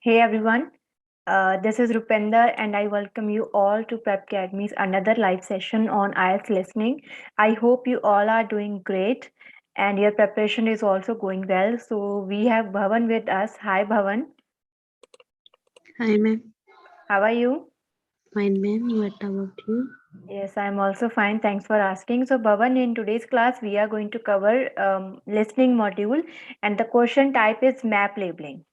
Hey everyone, this is Rupinder and I welcome you all to Prepcademy's another live session on IELTS Listening. I hope you all are doing great and your preparation is also going well. So we have Bhavan with us. Hi Bhavan, Hi, ma'am. how are you? Fine, ma'am. What about you? Yes, I'm also fine. Thanks for asking. So Bhavan, in today's class, we are going to cover listening module and the question type is map labeling.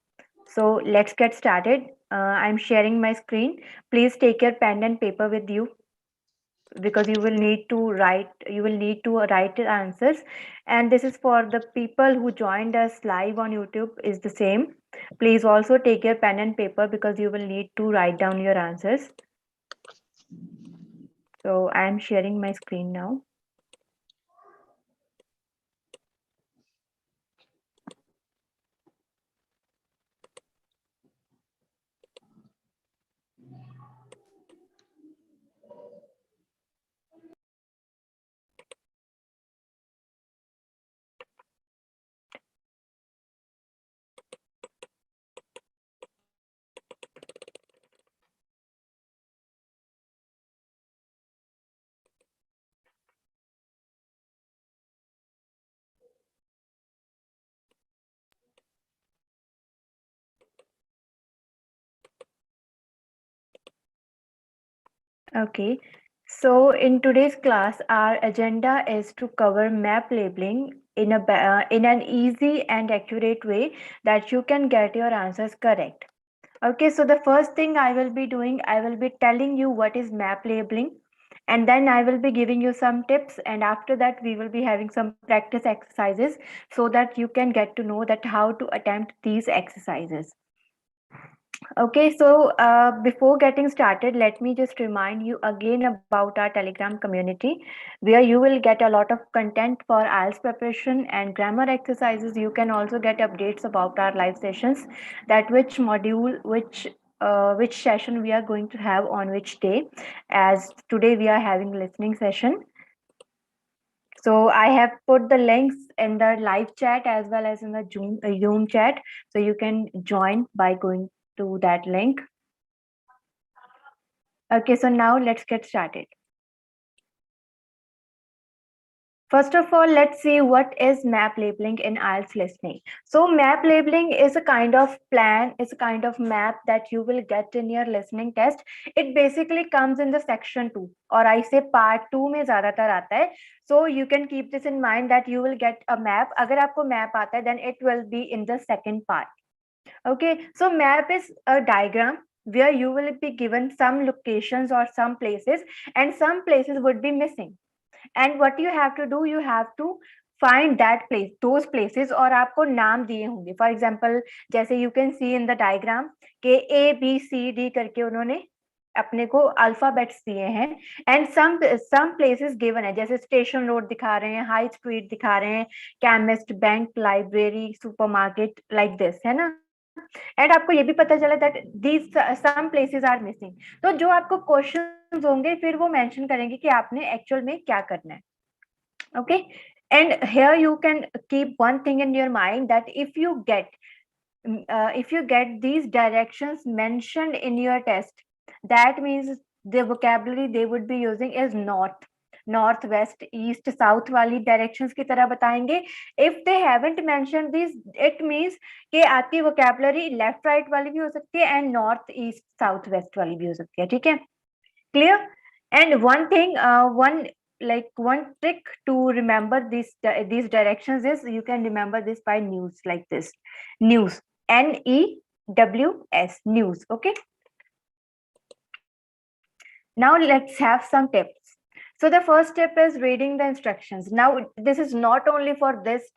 So let's get started. I'm sharing my screen. Please take your pen and paper with you because you will need to write your answers, and this is for the people who joined us live on YouTube is the same. Please also take your pen and paper because you will need to write down your answers. So I am sharing my screen now. Okay, so in today's class, our agenda is to cover map labeling in an easy and accurate way that you can get your answers correct. Okay, so the first thing I will be doing, I will be telling you what is map labeling, and then I will be giving you some tips, and after that we will be having some practice exercises so that you can get to know that how to attempt these exercises. Okay, so before getting started, let me just remind you again about our Telegram community where you will get a lot of content for IELTS preparation and grammar exercises. You can also get updates about our live sessions, that which module, which session we are going to have on which day. As today we are having listening session. So I have put the links in the live chat as well as in the Zoom chat. So you can join by going to that link. Okay, so now let's get started. First of all, let's see what is map labeling in IELTS listening. So map labeling is a kind of plan, is a kind of map that you will get in your listening test. It basically comes in the section 2 or I say part 2 में ज़्यादातर आता है. So you can keep this in mind that you will get a map. अगर आपको map आता है, then it will be in the second part. Okay, so map is a diagram where you will be given some locations or some places and some places would be missing, and what you have to do, you have to find that place, those places, और आपको नाम दिए होंगे. For example जैसे you can C in the diagram के ABCD करके उन्होंने अपने को अल्फाबेट्स दिए हैं, एंड सम प्लेसेस गिवन है, जैसे स्टेशन रोड दिखा रहे हैं, हाई स्ट्रीट दिखा रहे हैं, chemist, bank, library, supermarket, like this है ना. एंड आपको ये भी पता चला that these some places are missing. तो जो आपको क्वेश्चंस होंगे फिर वो मेंशन करेंगे कि आपने एक्चुअल में क्या करना है. Okay, and here you can keep one thing in your mind that if you get these directions mentioned in your test, that means the vocabulary they would be using is north, west, east, south वाली directions की तरह बताएंगे. If they haven't mentioned these, it means कि आपकी vocabulary left right वाली भी हो सकती है and north, east, south, west वाली भी हो सकती है. ठीक है, clear? And one thing, one trick to remember these directions is you can remember this by news, like this. News, NEWS, news. Okay, now let's have some tips. So the first step is reading the instructions. Now this is not only for this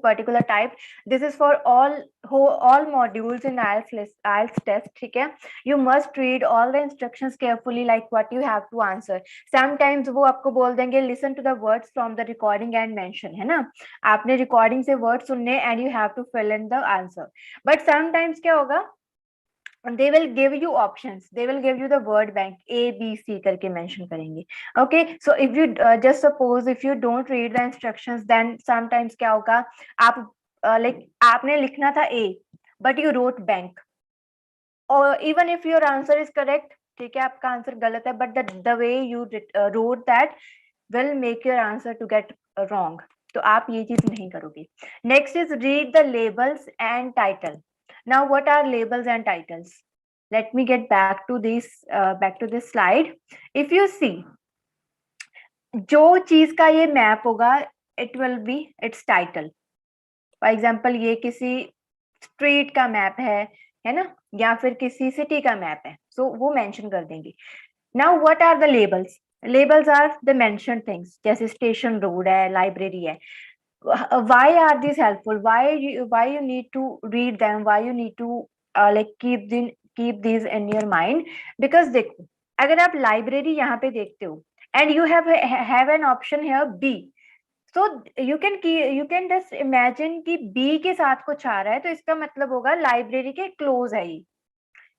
particular type. This is for all modules in IELTS test. ठीक है? You must read all the instructions carefully, like what you have to answer. Sometimes वो आपको बोल देंगे listen to the words from the recording and mention, है ना? आपने recording से words सुनने and you have to fill in the answer. But sometimes क्या होगा? They will give you options, they will give you the word bank ABC करके mention करेंगे. Okay, so if you just suppose if you don't read the instructions, then sometimes क्या होगा, आप like आपने लिखना था A but you wrote bank. और even if your answer is correct, ठीक है आपका आंसर गलत है, but the way you wrote that will make your answer to get wrong. तो आप ये चीज नहीं करोगे. Next is read the labels and title. Now what are labels and titles? Let me get back to this slide. If you see, जो चीज का ये मैप होगा, it will be its title. For example, ये किसी street का map है ना, या फिर किसी सिटी का मैप है, सो वो मेंशन कर देंगे. Now what are the labels? Labels are the mention things, जैसे स्टेशन रोड है, लाइब्रेरी है. Why are these helpful? Why you need to read them? Why you need to like keep these in your mind? Because देखो, अगर आप library यहाँ पे देखते हो and you have an option here B, so you can just imagine कि B के साथ कुछ आ रहा है, तो इसका मतलब होगा लाइब्रेरी के क्लोज है ये,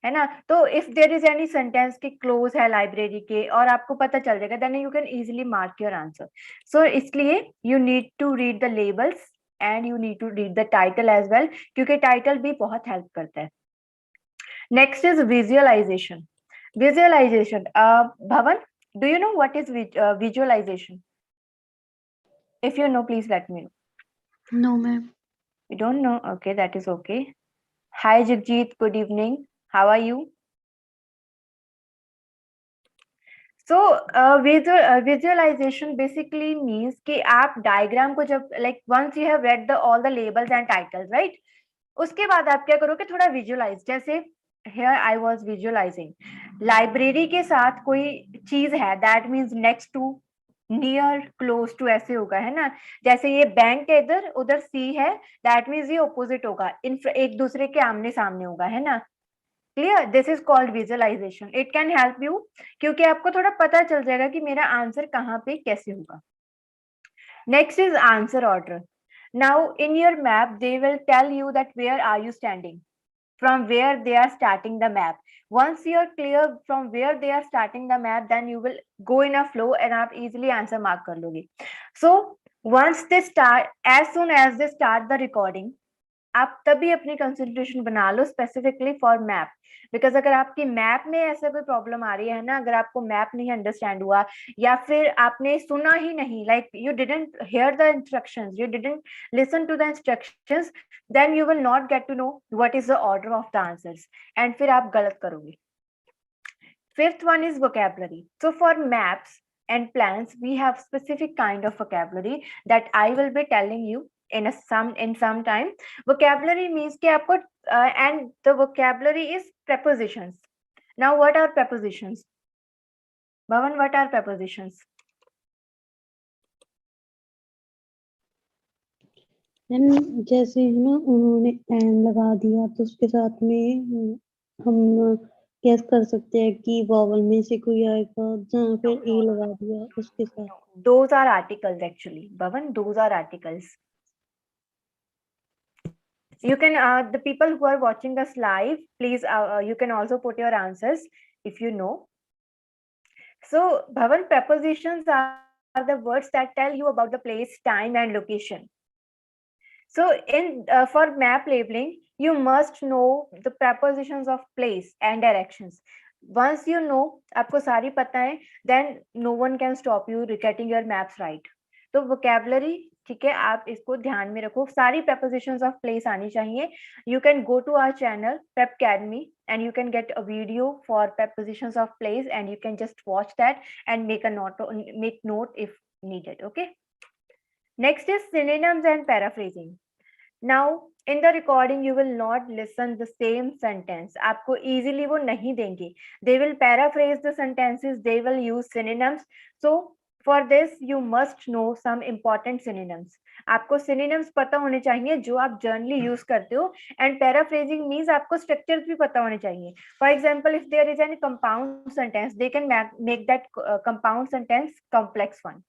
है ना. तो if there is any sentence की क्लोज है लाइब्रेरी के और आपको पता चल जाएगा, then you can easily mark your answer. So इसलिए you need to read the labels and you need to read the title as well, क्योंकि टाइटल भी बहुत हेल्प करता है. Next is visualization. Visualization, Bhavan, do you know what is visualization? If you know, please let me know. No, ma'am. You don't know? Okay, that is okay. Hi Jagjit, good evening. How are you? So visualization basically means कि आप diagram को जब like once you have read the all the labels and titles, right? उसके बाद आप क्या करोगे, थोड़ा विजुअलाइज. जैसे here I was visualizing library के साथ कोई चीज है, that means next to, near, close to, ऐसे होगा, है ना. जैसे ये बैंक है, इधर उधर सी है, दैट मीन्स ये ऑपोजिट होगा, एक दूसरे के आमने सामने होगा, है ना. Clear? This is called visualisation. It can help you, क्योंकि आपको थोड़ा पता चल जाएगा कि मेरा आंसर कहाँ पे कैसे होगा. Next is answer order. Now in your map they will tell you that where are you standing, from where they are starting the map. Once you are clear from where they are starting the map, then you will go in a flow and आप easily answer mark कर लोगे. So once they start, as soon as they start the recording, आप तभी अपनी concentration बना लो specifically for map. Because अगर आपकी map में ऐसा कोई प्रॉब्लम आ रही है ना, अगर आपको मैप नहीं अंडरस्टैंड हुआ, या फिर आपने सुना ही नहीं, like you didn't hear the instructions, you didn't listen to the instructions, then you will not get to know what is the order of the answers, and फिर आप गलत करोगे. Fifth one is vocabulary. So for maps and plans, we have specific kind of vocabulary that I will be telling you in some time. Vocabulary means कि आपको and the vocabulary is prepositions. Now what are prepositions? Bhavan, what are prepositions? Ma'am जैसे है ना, उन्होंने and लगा दिया तो उसके साथ में हम गेस कर सकते हैं कि वॉवल में से कोई आएगा, जहाँ पे ए लगा दिया उसके साथ. Those are articles actually. Bhavan, those are articles. You can the people who are watching us live, please you can also put your answers if you know. So Bhavan, prepositions are the words that tell you about the place, time and location. So in for map labeling, you must know the prepositions of place and directions. Once you know, आपको सारी पता है, then no one can stop you getting your maps right. तो vocabulary, ठीक है, आप इसको ध्यान में रखो, सारी prepositions of place आनी चाहिए. You can go to our channel Prepcademy and you can get a video for prepositions of place, and you can just watch that and make note if needed. Okay. Next is synonyms and paraphrasing. Now, in the recording, you will not listen the same sentence. आपको easily वो नहीं देंगे. They will paraphrase the sentences. They will use synonyms. So, for this, you must know some important synonyms. आपको synonyms पता होने चाहिए जो आप generally use करते हो. And paraphrasing means आपको structures भी पता होने चाहिए. For example, if there is any compound sentence, they can make that compound sentence complex one.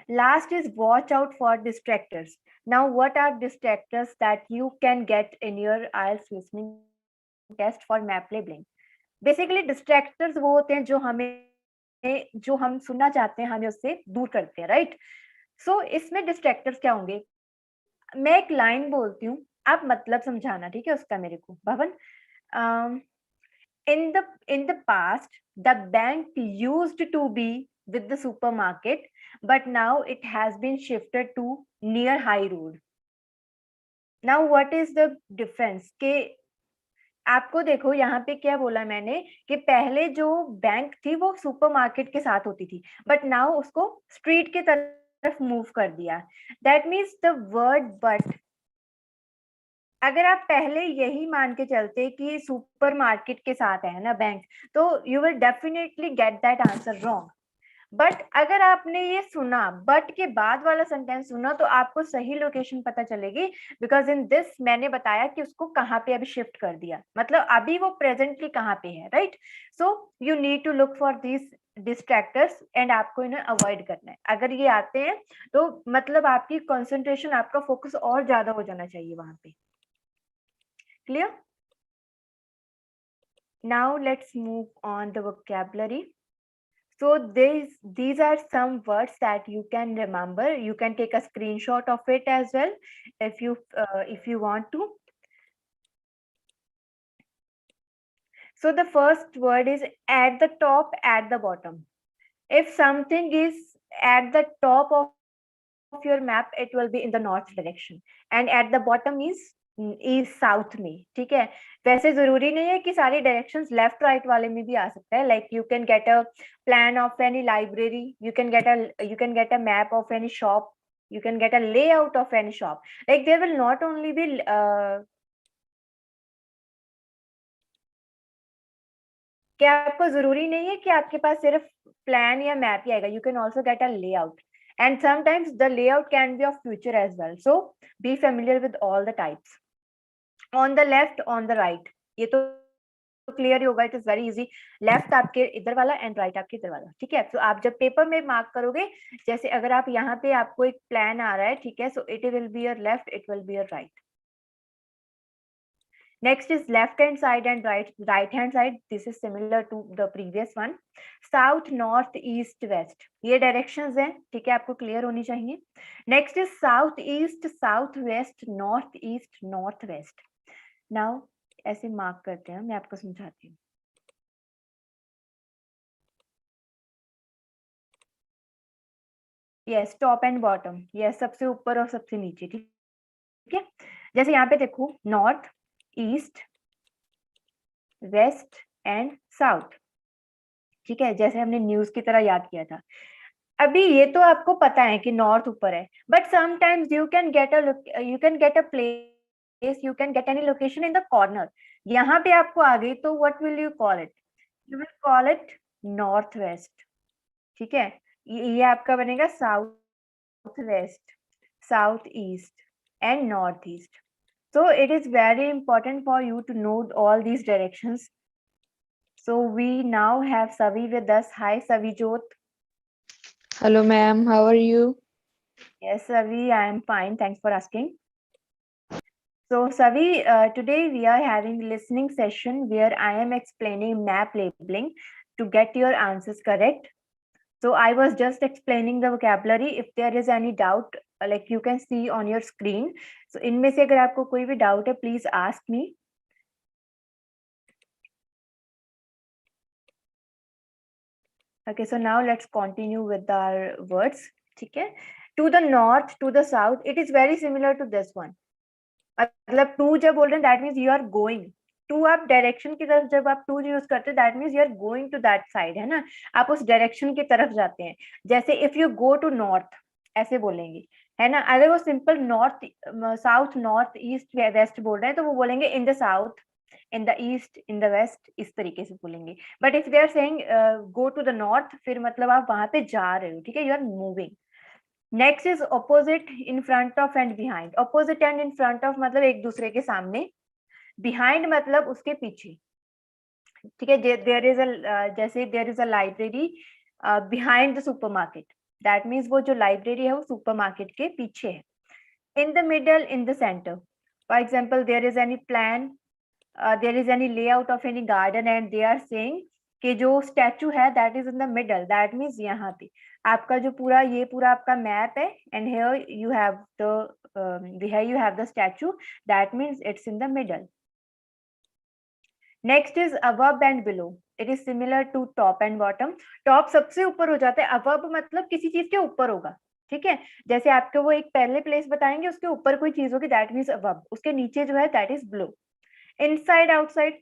Last is watch out for distractors. Now, what are distractors that you can get in your IELTS listening test for map labeling? Basically, distractors वो होते हैं जो हम सुनना चाहते हैं, हमें उससे दूर करते हैं, राइट. सो इसमें डिस्ट्रैक्टर्स क्या होंगे? मैं एक लाइन बोलती हूँ, आप मतलब समझाना, ठीक है, उसका मेरे को. भवन, In the past, the bank used to be with the supermarket, but now it has been shifted to near high road. Now what is the difference? के आपको देखो यहाँ पे क्या बोला मैंने कि पहले जो बैंक थी वो सुपरमार्केट के साथ होती थी, बट नाउ उसको स्ट्रीट के तरफ मूव कर दिया. That means the word but, अगर आप पहले यही मान के चलते कि सुपरमार्केट के साथ है ना बैंक, तो you will definitely get that answer wrong. But अगर आपने ये सुना, बट के बाद वाला सेंटेंस सुना, तो आपको सही लोकेशन पता चलेगी. बिकॉज इन दिस मैंने बताया कि उसको कहाँ पे अभी शिफ्ट कर दिया, मतलब अभी वो प्रेजेंटली कहाँ पे है, right. So you need to look for this distractors and आपको इन्हें अवॉइड करना है. अगर ये आते हैं तो मतलब आपकी कंसंट्रेशन, आपका फोकस और ज्यादा हो जाना चाहिए वहां पे. Clear? Now let's move on the vocabulary. So these are some words that you can remember. You can take a screenshot of it as well if you want to. So the first word is at the top, at the bottom. If something is at the top of your map, it will be in the north direction, and at the bottom is south में. ठीक है, वैसे जरूरी नहीं है कि सारी directions left right वाले में भी आ सकता है. Like you can get a plan of any library, you can get a map of any shop, you can get a layout of any shop. Like there will not only be कि आपको जरूरी नहीं है कि आपके पास सिर्फ plan या map ही आएगा. You can also get a layout, and sometimes the layout can be of future as well. So be familiar with all the types. On the left, on the right, ये तो clear ही होगा. It is very easy. Left आपके इधर वाला and right आपके इधर वाला. ठीक है, तो आप जब पेपर में मार्क करोगे, जैसे अगर आप यहाँ पे आपको एक प्लान आ रहा है, ठीक है, so it will be your left, it will be your right. Next is left hand side and right hand side. This is similar to the previous one. South, north, east, west. ये directions हैं, ठीक है, आपको clear होनी चाहिए. Next is south east, south west, north east, north west. Now ऐसे mark करते हैं, मैं आपको समझाती हूँ. Yes, top and bottom. Yes, सबसे ऊपर और सबसे नीचे. ठीक है, जैसे यहाँ पे देखो, north, east, west and south. ठीक है, जैसे हमने न्यूज की तरह याद किया था. अभी ये तो आपको पता है कि नॉर्थ ऊपर है, but sometimes you can get a place, you can get any location in the corner. यहाँ पे आपको आ गई, तो what will you call it? You will call it north west. ठीक है, ये आपका बनेगा south west, south east and north east. So it is very important for you to know all these directions. So we now have Savi with us. Hi, Savi Jot. Hello, ma'am. How are you? Yes, Savi, I am fine. Thanks for asking. So, Savi, today we are having listening session where I am explaining map labeling to get your answers correct. So, I was just explaining the vocabulary. If there is any doubt, like you can see on your screen. So, इनमें से अगर आपको कोई भी doubt है, please ask me. Okay, so now let's continue with our words. ठीक है, to the north, to the south, it is very similar to this one. मतलब टू जब बोल रहे हैं, that means you are going to. आप direction की तरफ जब आप टू यूज करते हैं, that means you are going to that side, है ना, आप उस डायरेक्शन की तरफ जाते हैं. जैसे if you go to north ऐसे बोलेंगे, है ना. अगर वो simple north, south, north, east, west बोल रहे हैं, तो वो बोलेंगे in the south, in the east, in the west, इस तरीके से बोलेंगे. But if they are saying go to the north, फिर मतलब आप वहां पे जा रहे हो. ठीक है, you are moving. Next is opposite, in front of and behind. Opposite and in front of मतलब एक दूसरे के सामने, बिहाइंड मतलब उसके पीछे. ठीक है, देयर इज अ जैसे there is a library behind the supermarket, that means वो जो लाइब्रेरी है वो सुपरमार्केट के पीछे है. In the middle, in the centre. For example, there is any plan, there is any layout of any garden and they are saying कि जो statue है that is in the middle, that means यहाँ पे आपका जो पूरा ये पूरा आपका मैप है, and here you have the statue, that means it's in the middle. Next is above and below. It is similar to top and bottom. Top सबसे ऊपर हो जाता है, above मतलब किसी चीज के ऊपर होगा, ठीक है। जैसे आपको वो एक पहले प्लेस बताएंगे, उसके ऊपर कोई चीज होगी, दैट मीन्स above. उसके नीचे जो है that is below. Inside outside,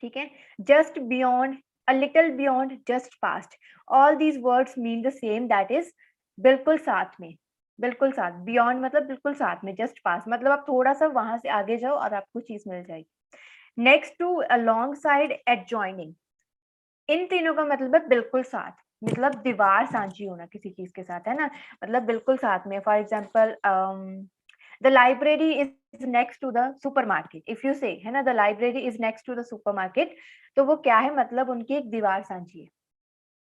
ठीक है। Just beyond, a little beyond, just passed, all these words mean the same, that is बिल्कुल साथ में, बिल्कुल साथ। बियॉन्ड मतलब बिल्कुल साथ में, जस्ट पास मतलब आप थोड़ा सा वहां से आगे जाओ और आपको चीज मिल जाएगी। Next to alongside, adjoining, इन तीनों का मतलब है बिल्कुल साथ, मतलब दीवार सांझी होना किसी चीज के साथ, है ना, मतलब बिल्कुल साथ में। For example the library is next to the supermarket. If you say, है ना, the library is next to the supermarket, तो वो क्या है, मतलब उनकी एक दीवार सांझी है।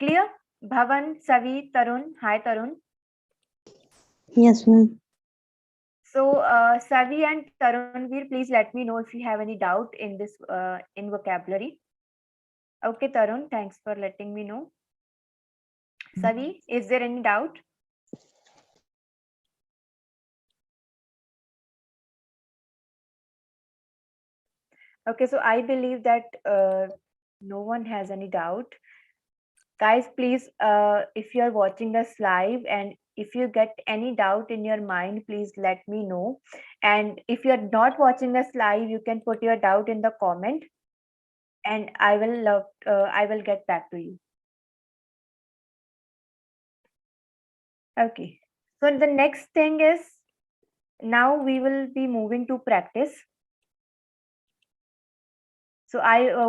क्लियर? भवन, सवी, तरुण, हाय तरुण। Yes, ma'am. So Savi and Tarunveer, please let me know if you have any doubt in this in vocabulary. Okay, Tarun, thanks for letting me know. Savi, is there any doubt? Okay, so I believe that no one has any doubt. Guys, please, if you are watching this live and if you get any doubt in your mind, please let me know. And if you are not watching this live, you can put your doubt in the comment, and I will get back to you. Okay. So the next thing is, now we will be moving to practice. So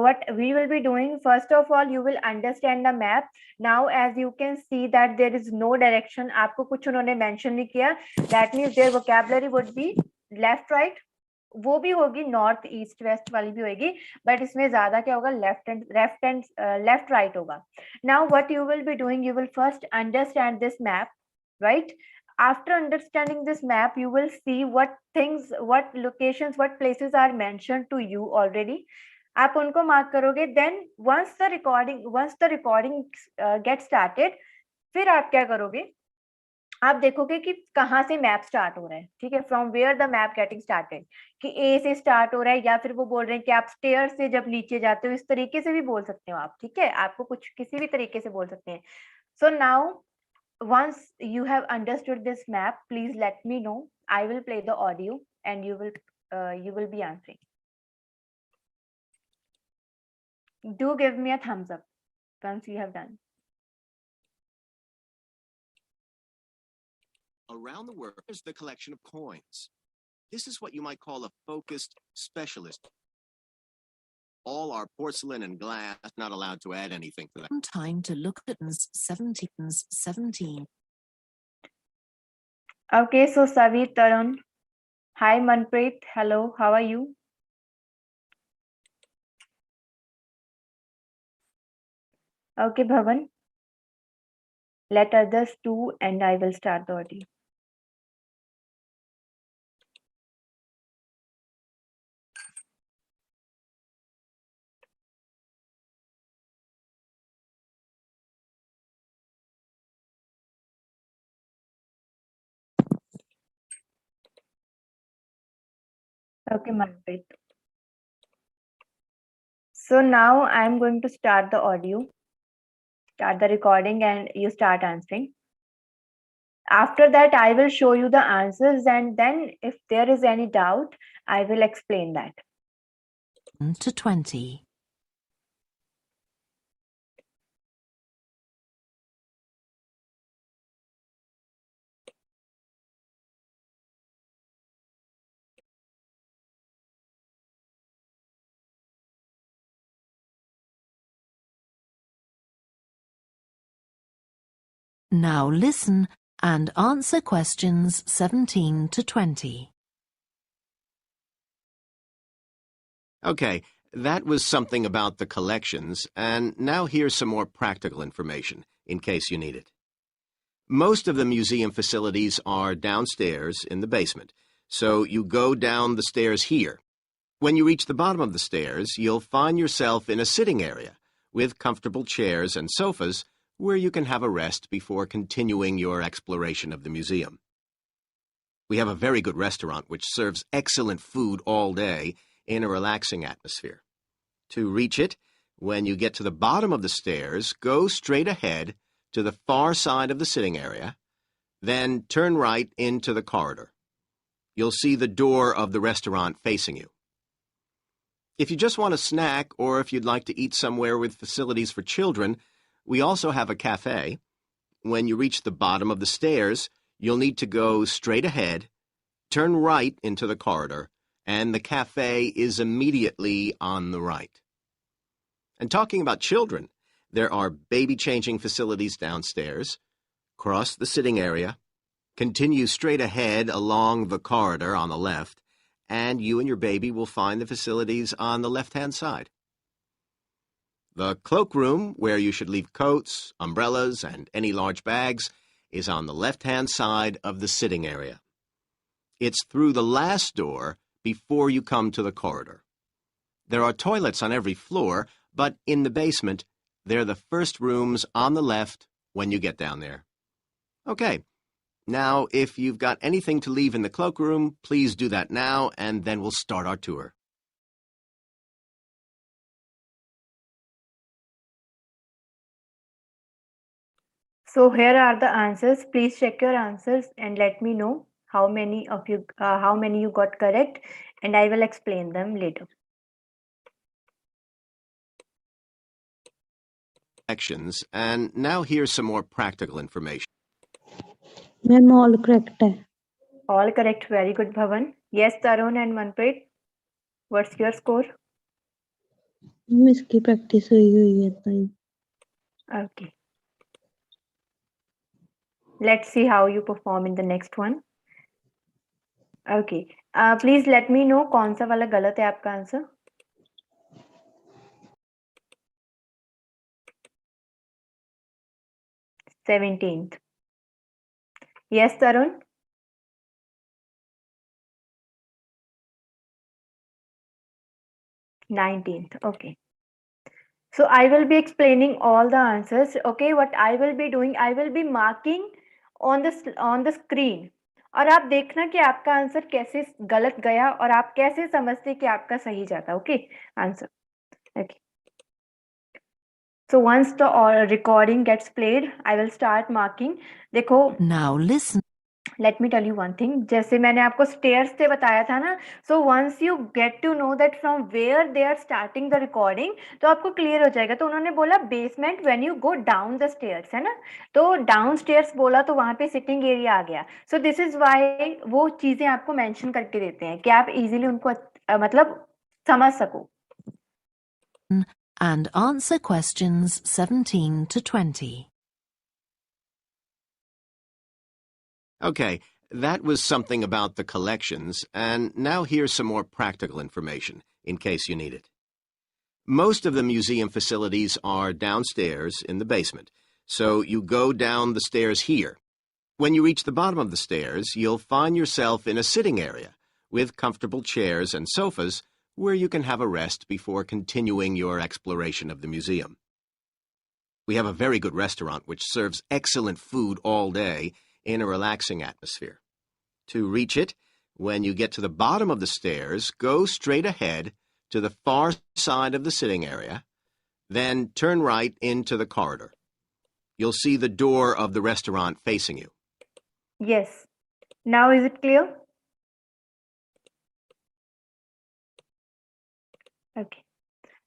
what we will be doing, first of all, you will understand the map. Now, as you can see that there is no direction, आपको कुछ उन्होंने mention नहीं किया. That means their vocabulary would be left, right. वो भी होगी, north east waste वाली भी होगी, बट इसमें ज्यादा क्या होगा, लेफ्ट राइट होगा. Now what you will be doing, you will first understand this map, right? After understanding this map, you will see what things, what locations, what places are mentioned to you already. आप उनको mark करोगे. Then once the recording gets started, फिर आप क्या करोगे, आप देखोगे कि कहाँ से मैप स्टार्ट हो रहा है, ठीक है, from where the map getting started, कि ए से स्टार्ट हो रहा है, या फिर वो बोल रहे हैं कि आप स्टेयर से जब नीचे जाते हो, इस तरीके से भी बोल सकते हो आप, ठीक है, आपको कुछ किसी भी तरीके से बोल सकते हैं. So now once you have understood this map, please let me know. I will play the audio and you will be answering. Do give me a thumbs up once you have done. Around the world is the collection of coins. This is what you might call a focused specialist. All are porcelain and glass, not allowed to add anything to that. Time to look at 17. Okay, so Savi, Tarun, hi Manpreet, hello, how are you? Okay, Bhavan, let others do and I will start the audio. Okay, Manpreet. So now I'm going to start the audio, start the recording, and you start answering. After that, I will show you the answers, and then if there is any doubt, I will explain that. To 20. Now listen and answer questions 17 to 20. Okay, that was something about the collections, and now here's some more practical information, in case you need it. Most of the museum facilities are downstairs in the basement, so you go down the stairs here. When you reach the bottom of the stairs, you'll find yourself in a sitting area with comfortable chairs and sofas where you can have a rest before continuing your exploration of the museum. We have a very good restaurant which serves excellent food all day in a relaxing atmosphere. To reach it, when you get to the bottom of the stairs, go straight ahead to the far side of the sitting area, then turn right into the corridor. You'll see the door of the restaurant facing you. If you just want a snack or if you'd like to eat somewhere with facilities for children, we also have a cafe. When you reach the bottom of the stairs, you'll need to go straight ahead, turn right into the corridor, and the cafe is immediately on the right. And talking about children, there are baby-changing facilities downstairs. Cross the sitting area, continue straight ahead along the corridor on the left, and you and your baby will find the facilities on the left-hand side. The cloakroom, where you should leave coats, umbrellas, and any large bags, is on the left-hand side of the sitting area. It's through the last door before you come to the corridor. There are toilets on every floor, but in the basement, they're the first rooms on the left when you get down there. Okay. Now, if you've got anything to leave in the cloakroom, please do that now, and then we'll start our tour. So here are the answers. Please check your answers and let me know how many you got correct, and I will explain them later. And now here's some more practical information. Ma'am all correct है. All correct. Very good, Bhavan. Yes, Tarun and Manpreet. What's your score? Ma'am इसकी practice हुई है ताई. Okay. Let's see how you perform in the next one. Okay. Please let me know कौन सा वाला गलत है आपका answer. Seventeenth. Yes, Tarun. 19th. Okay. So I will be explaining all the answers. Okay, what I will be doing, I will be marking on the screen. और आप देखना कि आपका आंसर कैसे गलत गया और आप कैसे समझते कि आपका सही जाता. Okay, answer. Okay. So once the recording gets played, I will start marking. देखो. Now listen. Let me tell you one thing. जैसे मैंने आपको stairs से बताया था ना, so once you get to know that from where they are starting the recording, तो आपको clear हो जाएगा. तो उन्होंने बोला basement when you go down the stairs, है ना, तो downstairs बोला तो वहाँ पे sitting area आ गया. So this is why वो चीजें आपको mention करके देते हैं कि आप easily उनको मतलब समझ सको. And answer questions 17 to 20. Okay, that was something about the collections, and now here's some more practical information, in case you need it. Most of the museum facilities are downstairs in the basement, so you go down the stairs here. When you reach the bottom of the stairs, you'll find yourself in a sitting area with comfortable chairs and sofas where you can have a rest before continuing your exploration of the museum. We have a very good restaurant which serves excellent food all day in a relaxing atmosphere. To reach it, when you get to the bottom of the stairs, go straight ahead to the far side of the sitting area, then turn right into the corridor. You'll see the door of the restaurant facing you. Yes. Now is it clear? Okay.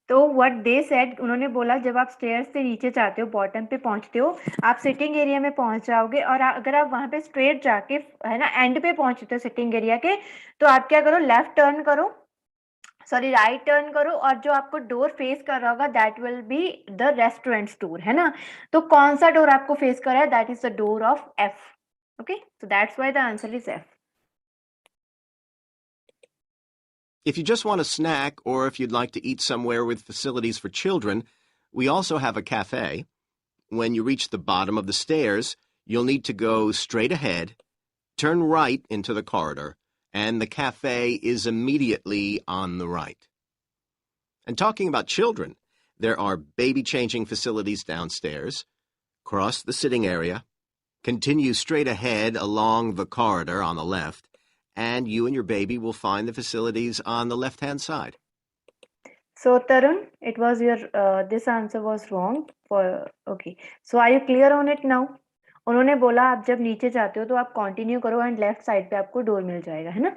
तो what they said, उन्होंने बोला जब आप stairs से नीचे जाते हो, bottom पे पहुंचते हो, आप सिटिंग एरिया में पहुंच जाओगे और अगर आप वहां पे स्ट्रेट जाके है ना एंड पे पहुंचते हो सिटिंग एरिया के, तो आप क्या करो, लेफ्ट टर्न करो, सॉरी राइट टर्न करो, और जो आपको डोर फेस कर रहा होगा that will be the restaurants door, है ना. तो कौन सा डोर आपको फेस कर रहा है, that is the door of F. Okay, so that's why the answer is F. If you just want a snack or if you'd like to eat somewhere with facilities for children, we also have a cafe. When you reach the bottom of the stairs, you'll need to go straight ahead, turn right into the corridor, and the cafe is immediately on the right. And talking about children, there are baby-changing facilities downstairs. Cross the sitting area, continue straight ahead along the corridor on the left, and you and your baby will find the facilities on the left-hand side. So Tarun, it was your this answer was wrong for okay. So are you clear on it now? उन्होंने बोला आप जब नीचे जाते हो तो आप continue करो एंड लेफ्ट साइड पे आपको डोर मिल जाएगा, है ना?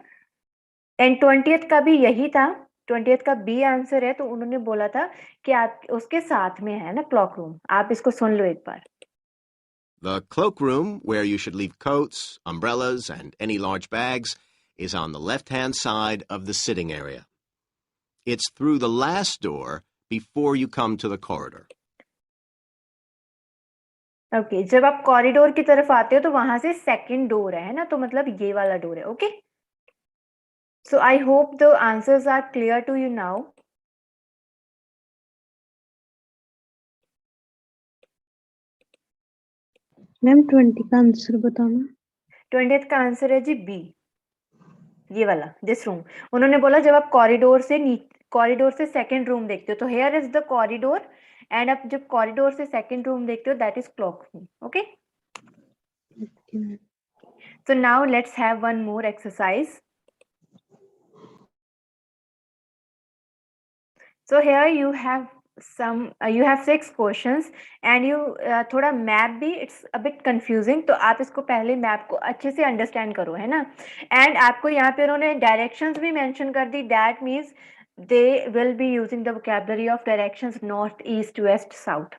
एंड 20th का भी यही था, 20th का बी आंसर है, तो उन्होंने बोला था कि आप उसके साथ में है ना क्लॉक रूम, आप इसको सुन लो एक बार. The cloakroom, where you should leave coats, umbrellas, and any large bags, is on the left-hand side of the sitting area. It's through the last door before you come to the corridor. Okay जब आप corridor की तरफ आते हो तो वहां से second door है ना, तो मतलब ये वाला डोर है. Okay so I hope the answers are clear to you now. Ma'am 20 का आंसर बताना. 20th का आंसर है जी बी, ये वाला दिस रूम. उन्होंने बोला जब आप कॉरिडोर से सेकंड रूम देखते हो तो here is the corridor and आप जब कॉरिडोर से सेकंड रूम देखते हो that is clock room. Okay okay ma'am. So now let's have one more exercise. So here you have you have 6 questions and you थोड़ा map भी it's a bit confusing, तो आप इसको पहले map को अच्छे से अंडरस्टैंड करो, है ना? एंड आपको यहाँ पे उन्होंने डायरेक्शंस भी मेंशन कर दी, that means they will be using the vocabulary of directions north east west south.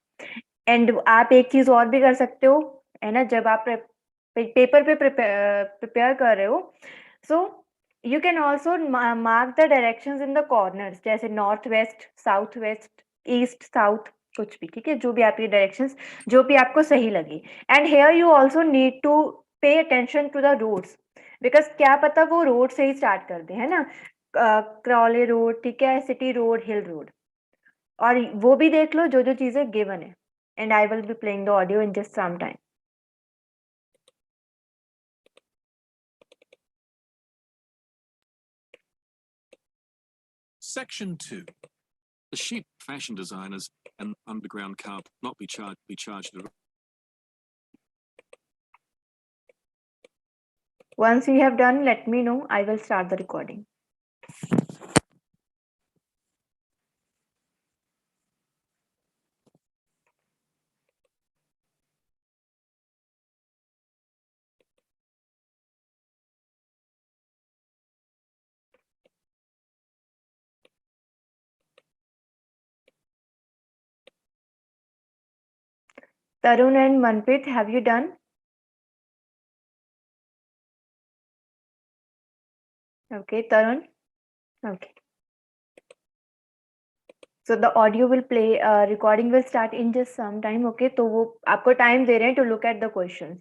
And आप एक चीज और भी कर सकते हो, है ना, जब आप पेपर पे प्रिपेयर कर रहे हो, सो you can also mark the directions in the corners, जैसे north west south west east south, कुछ भी, ठीक है, जो भी आपकी डायरेक्शंस जो भी आपको सही लगे. And here you also need to pay attention to the roads, because क्या पता वो रोड से ही स्टार्ट कर दे, है ना, क्रॉले रोड, ठीक है, सिटी रोड, हिल रोड, और वो भी देख लो जो जो चीजें गिवन है. And I will be playing the audio in just some time. Section 2. The chic fashion designers and underground car not be charged. Once you have done, let me know. I will start the recording. Tarun and Manpreet, have you done? Okay, Tarun. Okay. So the audio will play, recording will start in just some time. Okay, तो वो आपको time दे रहे हैं to look at the questions.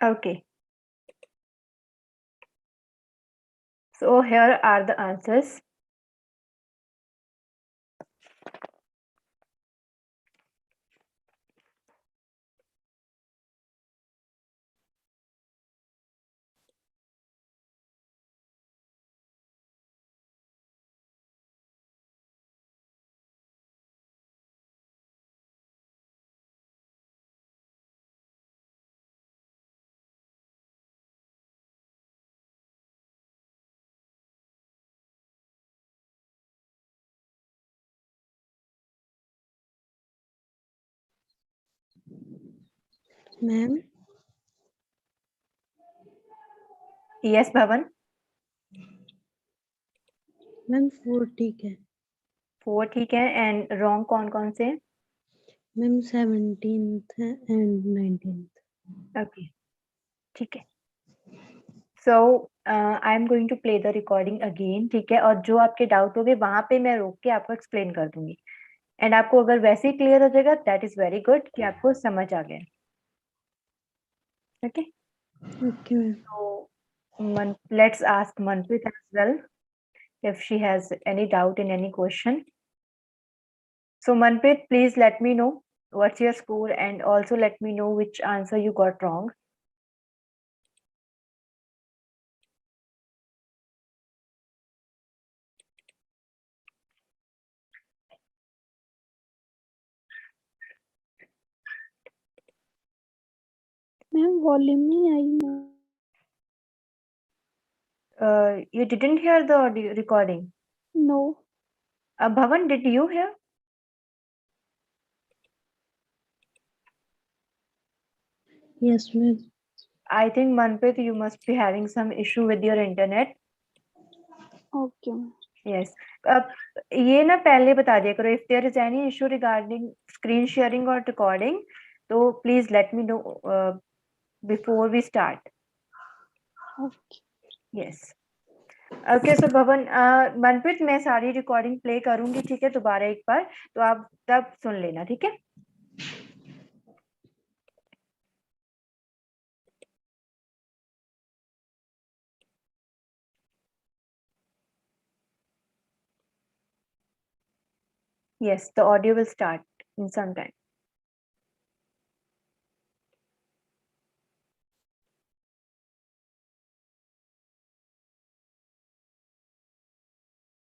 Okay. So here are the answers. Ma'am Yes, Bhavan. Ma'am 4 ठीक है 4 ठीक है and wrong कौन से? Ma'am 17th and 19th. Okay. ठीक है. So I'm going to play the recording again. ठीक है, और जो आपके डाउट होंगे वहां पे मैं रोक के आपको एक्सप्लेन कर दूंगी. एंड आपको अगर वैसे ही क्लियर हो जाएगा दैट इज वेरी गुड कि आपको समझ आ गया. Okay. Okay, ma'am. So let's ask Manpreet as well if she has any doubt in any question. So Manpreet, please let me know what's your score and also let me know which answer you got wrong. Ma'am volume नहीं आई ma'am You didn't hear the audio recording? No Bhavan, did you hear? Yes ma'am I think Manpreet, you must be having some issue with your internet. Okay ma'am Yes. ये ना पहले बता दिया करो, if there is any issue regarding screen sharing or recording, तो please let me know before we start. Okay Yes. Okay, so Bhavan, Manpreet मैं सारी recording play करूंगी, ठीक है, दोबारा एक बार, तो आप तब सुन लेना, ठीक है. Yes, the audio will start in some time.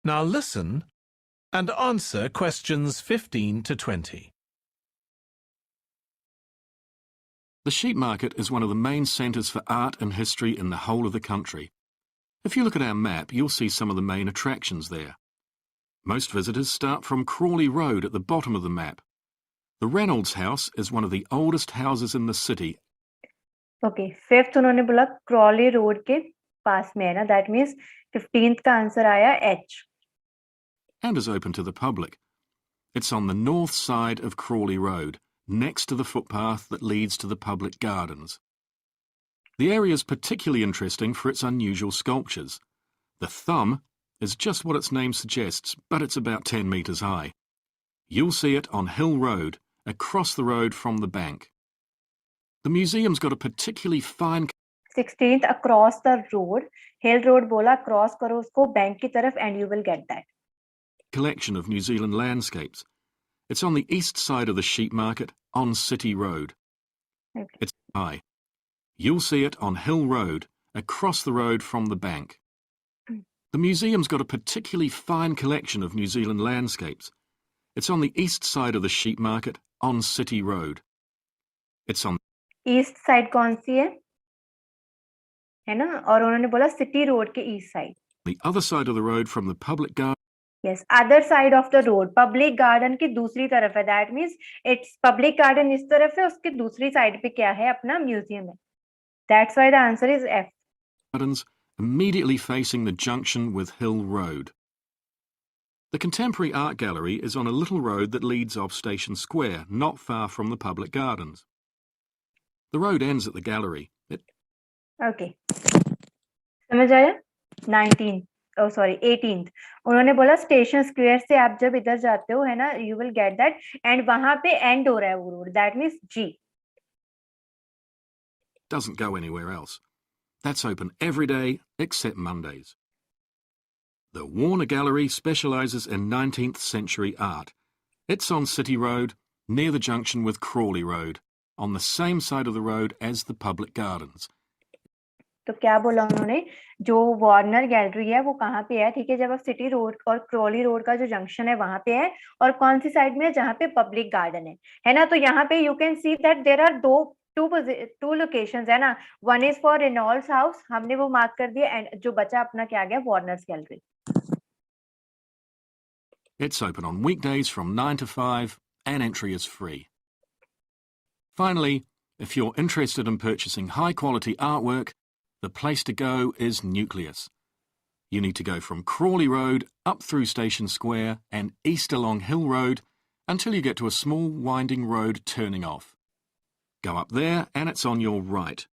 Now listen and answer questions 15 to 20. The sheep market is one of the main centres for art and history in the whole of the country. If you look at our map, you'll see some of the main attractions there. Most visitors start from Crawley Road at the bottom of the map. The Reynolds House is one of the oldest houses in the city. Okay, fifth उन्होंने बोला Crawley road के पास में है ना, that means 15th का answer आया H. And is open to the public. It's on the north side of Crawley Road, next to the footpath that leads to the public gardens. The area is particularly interesting for its unusual sculptures. The thumb is just what its name suggests, but it's about 10 metres high. You'll see it on Hill Road, across the road from the bank. The museum's got a particularly fine 16th across the road, Hill Road बोला, cross करो उसको bank की तरफ and you will get that. collection of New Zealand landscapes. It's on the east side of the sheep market on City Road. Okay. It's high. You'll see it on Hill Road, across the road from the bank. The museum's got a particularly fine collection of New Zealand landscapes. It's on the east side of the sheep market on City Road. It's on East side कौन सी है ना, और उन्होंने बोला city road के east side. the other side of the road from the public garden. Yes, other side of the road, public garden की दूसरी तरफ है. That means it's public garden इस तरफ है, उसकी दूसरी साइड पे क्या है, अपना म्यूजियम है. That's why the answer is F. Gardens immediately facing the junction with Hill Road. The Contemporary Art Gallery is on a little road that leads off Station Square, not far from the public gardens. The road ends at the gallery. Okay. समझ आया? 19th, oh sorry, 18th. उन्होंने बोला station square से आप जब इधर जाते हो है ना, you will get that, and वहां पे end हो रहा है वो road. That means G. doesn't go anywhere else. That's open every day except Mondays. The Warner Gallery specialises in 19th century art. It's on City Road, near the junction with Crawley Road, on the same side of the road as the public gardens. तो क्या बोला उन्होंने, जो Warner gallery है वो कहाँ पे है, ठीक है, जब आप सिटी रोड और क्रॉली रोड का जो जंक्शन है वहां पे है, और कौन सी साइड में है, जहाँ पे पब्लिक गार्डन है ना। तो यहाँ पे you can see that there are two locations है ना, one is for Reynolds house, हमने वो मार्क कर दिया, एंड जो बचा अपना क्या आ गया, Warners gallery. It's open on weekdays from 9 to 5 and entry is free. Finally, if you're interested in purchasing high-quality artwork, the place to go is Nucleus. You need to go from Crawley Road up through Station Square and east along Hill Road until you get to a small winding road turning off. Go up there and it's on your right.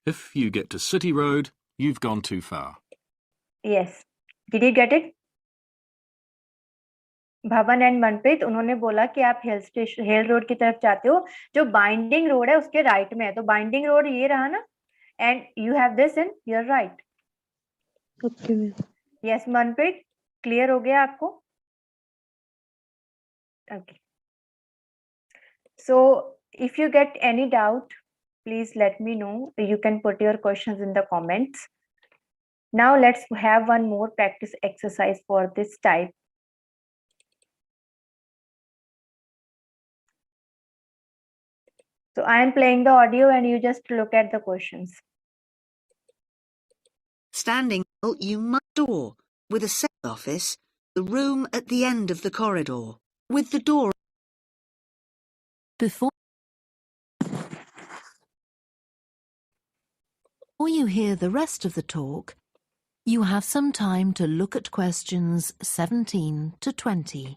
If you get to City Road, you've gone too far. Yes. Did you get it? भवन and Manpreet, उन्होंने बोला कि आप हिल road की तरफ जाते हो, जो बाइंडिंग रोड है उसके राइट में है, तो बाइंडिंग रोड ये रहा ना, and you have this in your right. Okay ma'am. Yes Manpreet, clear हो गया आपको? Okay, so if you get any doubt please let me know. You can put your questions in the comments. Now let's have one more practice exercise for this type. So I am playing the audio and you just look at the questions. Standing, you must door with a set office, the room at the end of the corridor, with the door. Before you hear the rest of the talk, you have some time to look at questions 17 to 20.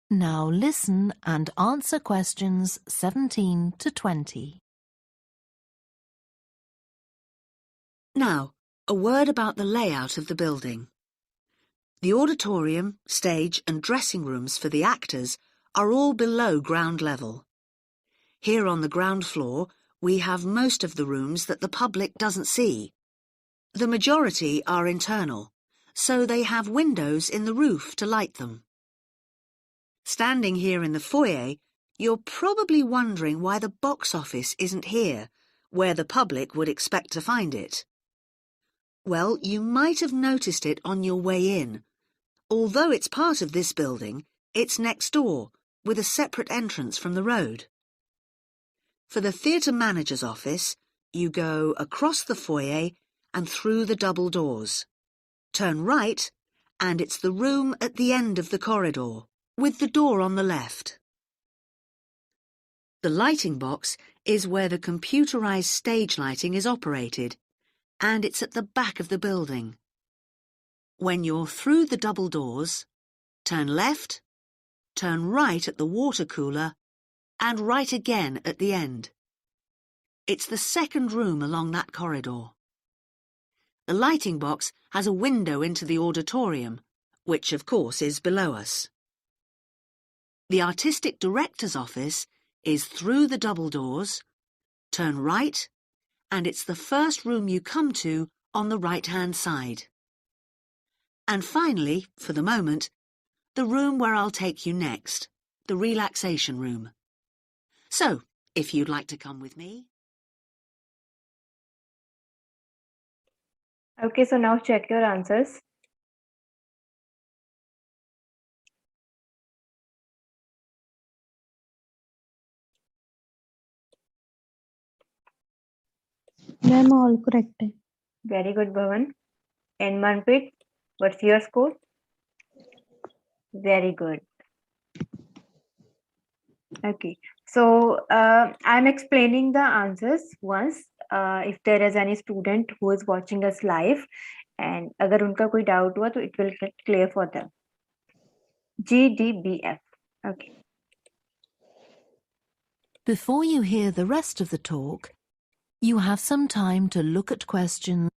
Now listen and answer questions 17 to 20. Now, a word about the layout of the building. The auditorium, stage and dressing rooms for the actors are all below ground level. Here on the ground floor, we have most of the rooms that the public doesn't see. The majority are internal, so they have windows in the roof to light them. Standing here in the foyer, you're probably wondering why the box office isn't here, where the public would expect to find it. Well, you might have noticed it on your way in. Although it's part of this building, it's next door, with a separate entrance from the road. For the theatre manager's office, you go across the foyer and through the double doors. Turn right, and it's the room at the end of the corridor, with the door on the left. The lighting box is where the computerized stage lighting is operated, and it's at the back of the building. When you're through the double doors, turn left, turn right at the water cooler, and right again at the end. It's the second room along that corridor. The lighting box has a window into the auditorium, which of course is below us. The artistic director's office is through the double doors, turn right, and it's the first room you come to on the right-hand side. And finally, for the moment, the room where I'll take you next, the relaxation room. So, if you'd like to come with me. Okay, so now check your answers. Ma'am all correct है. Very good, Bhavan. And Manpreet, what's your score? Very good. Okay, so I'm explaining the answers once. If there is any student who is watching us live, and अगर उनका कोई doubt हुआ तो it will get clear for them. GDBF. Okay. Before you hear the rest of the talk, you have some time to look at questions.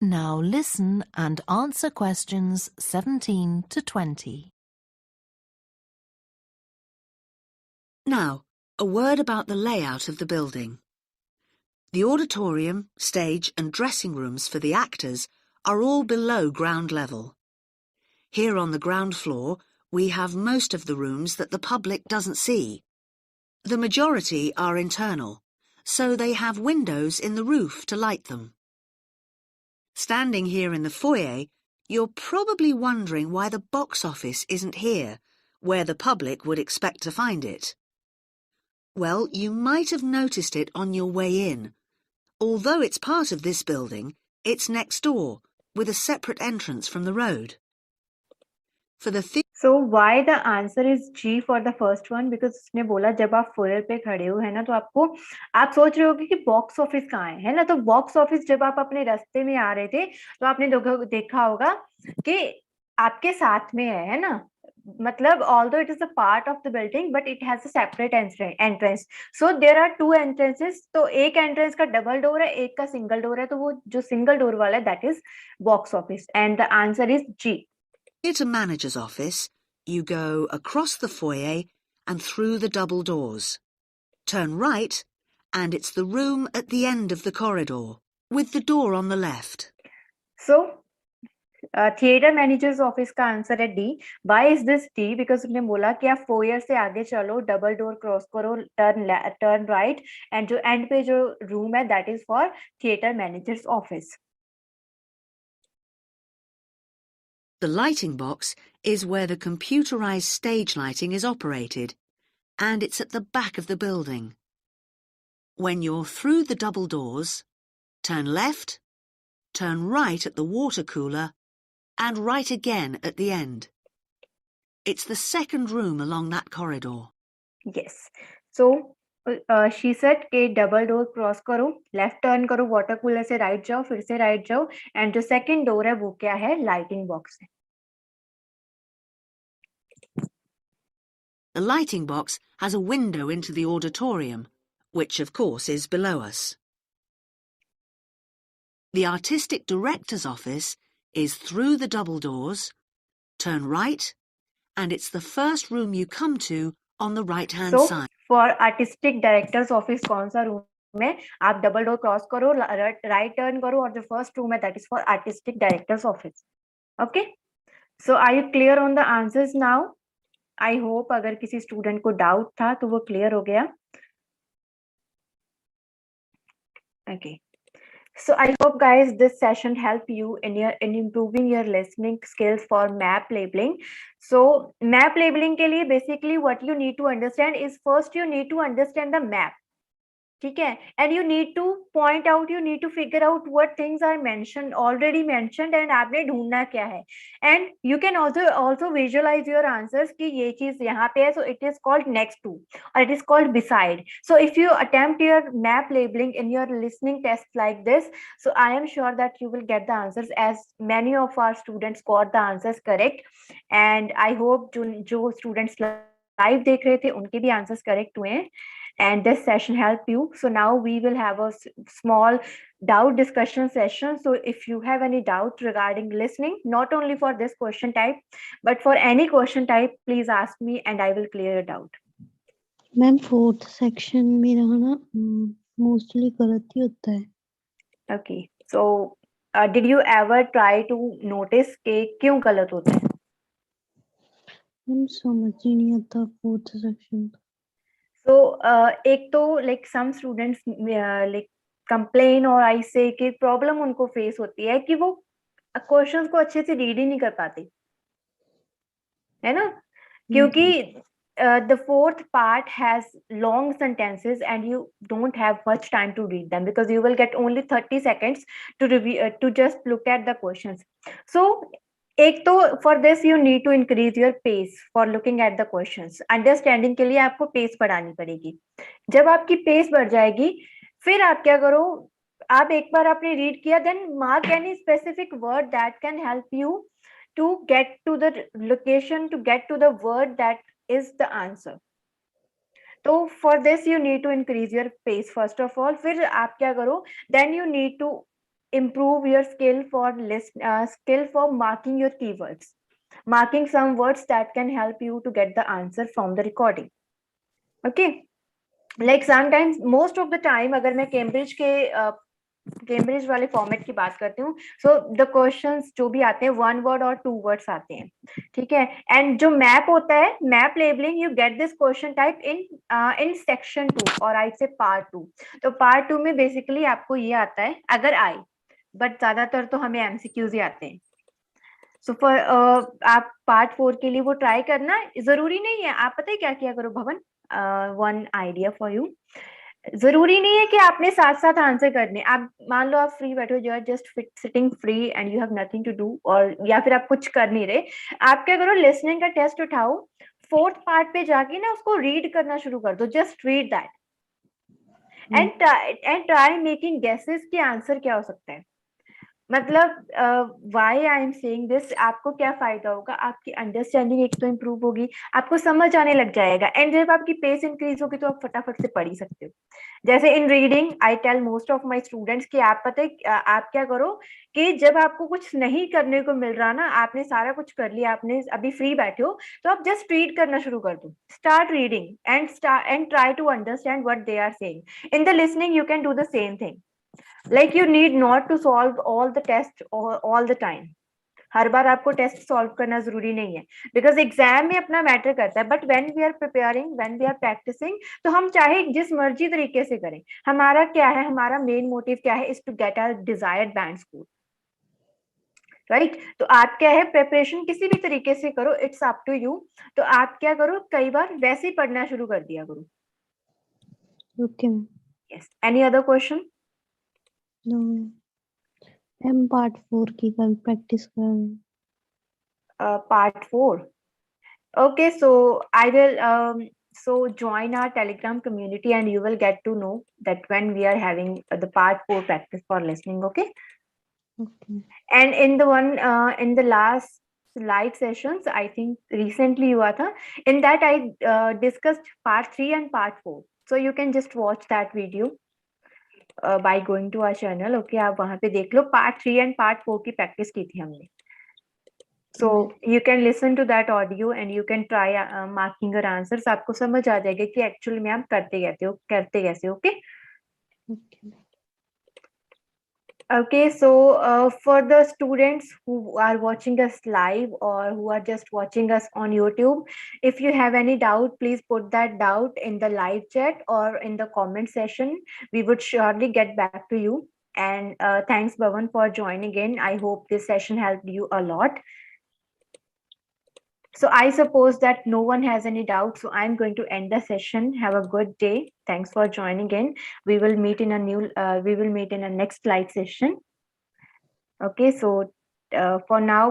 Now listen and answer questions 17 to 20. Now, a word about the layout of the building. The auditorium, stage and dressing rooms for the actors are all below ground level. Here on the ground floor, we have most of the rooms that the public doesn't see. The majority are internal, so they have windows in the roof to light them. Standing here in the foyer, you're probably wondering why the box office isn't here, where the public would expect to find it. Well, you might have noticed it on your way in. Although it's part of this building, it's next door, with a separate entrance from the road. For the So why the answer is G for the first one? Because उसने बोला जब आप foyer पे खड़े हो है ना, तो आप सोच रहे होगे कि बॉक्स ऑफिस कहाँ है ना, तो बॉक्स ऑफिस जब आप अपने रास्ते में आ रहे थे तो आपने देखा होगा कि आपके साथ में है ना, मतलब although it is a part of the building but it has a separate entrance. So there are two entrances. तो एक entrance का double door है, एक का single door है, तो वो जो single door वाला है that is box office, and the answer is G. theatre manager's office, you go across the foyer and through the double doors. Turn right, and it's the room at the end of the corridor, with the door on the left. So, theatre manager's office का answer है D. Why is this D? Because उसने बोला कि आप foyer से आगे चलो, double door cross करो, turn right, and जो end पे जो room है that is for theatre manager's office. The lighting box is where the computerized stage lighting is operated, and it's at the back of the building. When you're through the double doors, turn left, turn right at the water cooler, and right again at the end. It's the second room along that corridor. Yes. So, she said कि double door cross करो, left turn करो, water cooler से right जाओ, फिर से right जाओ, and जो second door है वो क्या है? Lighting box है. The lighting box has a window into the auditorium, which of course is below us. The artistic director's office is through the double doors, turn right, and it's the first room you come to on the right-hand side. So, for artistic director's office कौन सा room है? आप double door cross करो, right turn करो, और जो first room है that is for artistic director's office. Okay? So, are you clear on the answers now? I hope अगर किसी student को doubt था तो वो clear हो गया. Okay. So I hope guys this session helped you in improving your listening skills for map labeling. So map labeling के लिए basically what you need to understand is first you need to understand the map. ठीक है, and you need to point out, you need to figure out what things are already mentioned and आपने ढूंढना क्या है, and you can also visualize your answers कि ये चीज यहाँ पे है, so it is called next to or it is called beside. So if you attempt your map labeling in your listening tests like this, so I am sure that you will get the answers, as many of our students got the answers correct, and I hope जो students live देख रहे थे उनके भी answers correct हुए हैं. And this session helped you. So now we will have a small doubt discussion session. So if you have any doubt regarding listening, not only for this question type, but for any question type, please ask me and I will clear your doubt. Ma'am fourth section मेरा ना mostly गलत ही होता है. Okay. So did you ever try to notice कि क्यों गलत होता है? मैम समझ ही नहीं आता फोर्थ सेक्शन. So एक तो like some students like complain or I say कि problem उनको face होती है कि वो questions को अच्छे से read ही नहीं कर पाते, है ना, क्योंकि the fourth part has long sentences and you don't have much time to read them because you will get only 30 seconds to review to just look at the questions. So एक तो for this you need to increase your pace for looking at the questions. Understanding के लिए आपको pace बढ़ानी पड़ेगी. जब आपकी pace बढ़ जाएगी फिर आप क्या करो, आप एक बार आपने रीड किया, then mark any specific word that can help you to get to the location, to get to the word that is the answer. तो for this you need to increase your pace first of all. फिर आप क्या करो, then you need to improve your skill for marking your keywords, marking some words that can help you to get the answer from the recording. Okay, like sometimes, most of the time, अगर मैं Cambridge वाले format की बात करती हूँ, so the questions जो भी आते हैं 1 वर्ड और 2 वर्ड्स आते हैं, ठीक है. एंड जो मैप होता है, map labelling, you get this question type in section 2 और आई से पार्ट 2. तो पार्ट 2 में बेसिकली आपको ये आता है, अगर आए, बट ज्यादातर तो हमें एमसीक्यूज ही आते हैं. सो फॉर आप पार्ट 4 के लिए वो ट्राई करना. जरूरी नहीं है, आप पता है क्या किया करो भवन, वन आइडिया फॉर यू. जरूरी नहीं है कि आपने साथ साथ आंसर करने. आप मान लो आप फ्री बैठे हो, you are just sitting free and you have nothing to do, और या फिर आप कुछ कर नहीं रहे, आप क्या करो, लिसनिंग का टेस्ट उठाओ, 4th पार्ट पे जाके ना उसको रीड करना शुरू कर दो. Just read that and try making guesses कि आंसर क्या हो सकता है. मतलब why I am saying this, आपको क्या फायदा होगा, आपकी अंडरस्टैंडिंग एक तो इम्प्रूव होगी, आपको समझ आने लग जाएगा, एंड जब आपकी पेस इंक्रीज होगी तो आप फटाफट से पढ़ ही सकते हो. जैसे in reading I tell most of my students कि आप पता है आप क्या करो कि जब आपको कुछ नहीं करने को मिल रहा ना, आपने सारा कुछ कर लिया, आपने अभी फ्री बैठे हो, तो आप जस्ट रीड करना शुरू कर दो. Start reading and try to understand what they are saying. In the listening you can do the same thing. Like you need not to solve all the tests all the time. हर बार आपको test solve करना जरूरी नहीं है, because exam में अपना matter करता है. But when we are preparing, when we are practising, तो हम चाहे जिस मर्जी तरीके से करें, हमारा क्या है, हमारा मेन मोटिव क्या है, is to get our desired band score, right. तो आप क्या है, प्रिपरेशन किसी भी तरीके से करो, इट्स अप टू यू. तो आप क्या करो, कई बार वैसे ही पढ़ना शुरू कर दिया करो. Okay. Yes, any other question? No ma'am, part 4 की कल प्रैक्टिस कर रहे हैं. Part 4. Okay, so I will so join our Telegram community and you will get to know that when we are having the part 4 practice for listening. Okay. Okay. And in the one in the last live sessions, I think recently you tha, in that I discussed part 3 and part 4. So you can just watch that video by going to our channel. Okay, आप वहाँ पे देख लो, part 3 and part 4 की practice की थी हमने. So you can listen to that audio and you can try marking your answers. आपको समझ आ जाएगा कि एक्चुअली में आप करते कैसे. Okay. Okay, so for the students who are watching us live or who are just watching us on YouTube, if you have any doubt, please put that doubt in the live chat or in the comment section. We would surely get back to you. And thanks, Bhavan, for joining in. I hope this session helped you a lot. So I suppose that no one has any doubt. So I'm going to end the session. Have a good day. Thanks for joining in. We will meet in a next live session. Okay, so for now,